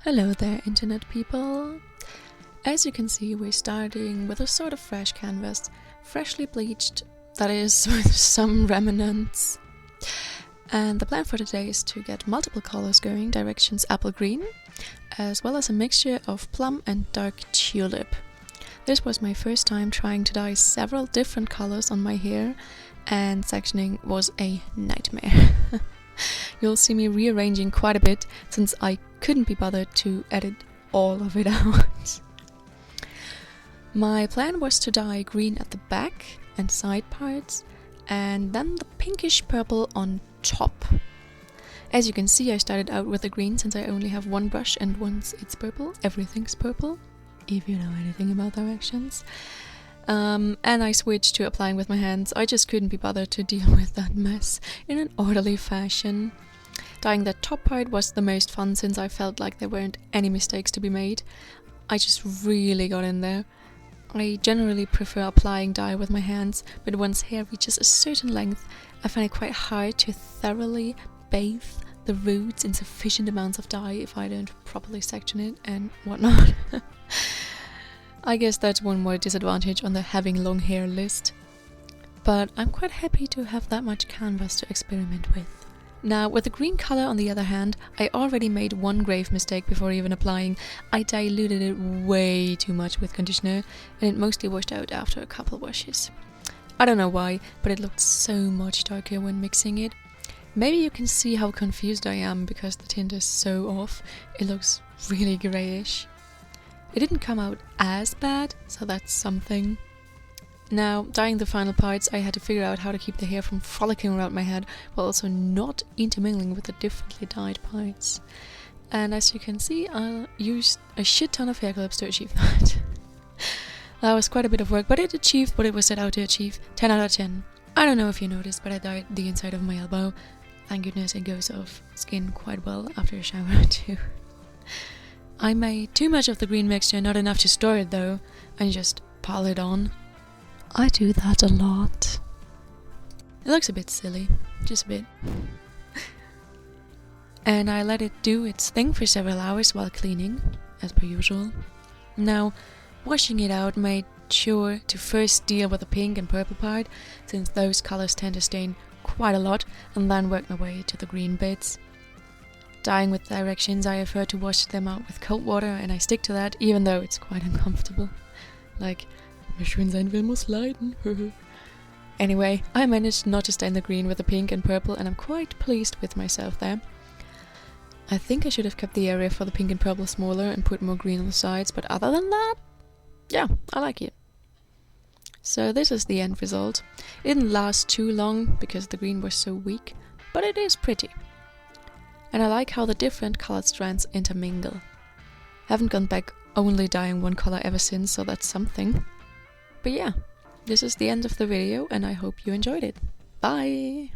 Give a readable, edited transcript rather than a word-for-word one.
Hello there, internet people. As you can see, we're starting with a sort of fresh canvas, freshly bleached, that is, with some remnants. And the plan for today is to get multiple colors going, directions apple green, as well as a mixture of plum and dark tulip. This was my first time trying to dye several different colors on my hair, and sectioning was a nightmare. You'll see me rearranging quite a bit since I couldn't be bothered to edit all of it out. My plan was to dye green at the back and side parts, and then the pinkish purple on top. As you can see, I started out with the green since I only have one brush, and once it's purple, everything's purple, if you know anything about directions. And I switched to applying with my hands. I just couldn't be bothered to deal with that mess in an orderly fashion. Dyeing the top part was the most fun since I felt like there weren't any mistakes to be made. I just really got in there. I generally prefer applying dye with my hands, but once hair reaches a certain length, I find it quite hard to thoroughly bathe the roots in sufficient amounts of dye if I don't properly section it and whatnot. I guess that's one more disadvantage on the having long hair list. But I'm quite happy to have that much canvas to experiment with. Now, with the green color on the other hand, I already made one grave mistake before even applying. I diluted it way too much with conditioner, and it mostly washed out after a couple washes. I don't know why, but it looked so much darker when mixing it. Maybe you can see how confused I am because the tint is so off. It looks really greyish. It didn't come out as bad, so that's something. Now, dyeing the final parts, I had to figure out how to keep the hair from frolicking around my head while also not intermingling with the differently dyed parts. And as you can see, I used a shit ton of hair clips to achieve that. That was quite a bit of work, but it achieved what it was set out to achieve. 10 out of 10. I don't know if you noticed, but I dyed the inside of my elbow. Thank goodness it goes off skin quite well after a shower too. I made too much of the green mixture, not enough to store it though, and just pile it on. I do that a lot. It looks a bit silly, just a bit. And I let it do its thing for several hours while cleaning, as per usual. Now, washing it out made sure to first deal with the pink and purple part, since those colors tend to stain quite a lot, and then work my way to the green bits. Dyeing with directions, I prefer to wash them out with cold water, and I stick to that, even though it's quite uncomfortable. Like, schön sein will, muss leiden. Anyway, I managed not to stain the green with the pink and purple, and I'm quite pleased with myself there. I think I should have kept the area for the pink and purple smaller and put more green on the sides, but other than that, yeah, I like it. So this is the end result. It didn't last too long because the green was so weak, but it is pretty. And I like how the different colored strands intermingle. Haven't gone back only dyeing one color ever since, so that's something. But yeah, this is the end of the video, and I hope you enjoyed it. Bye!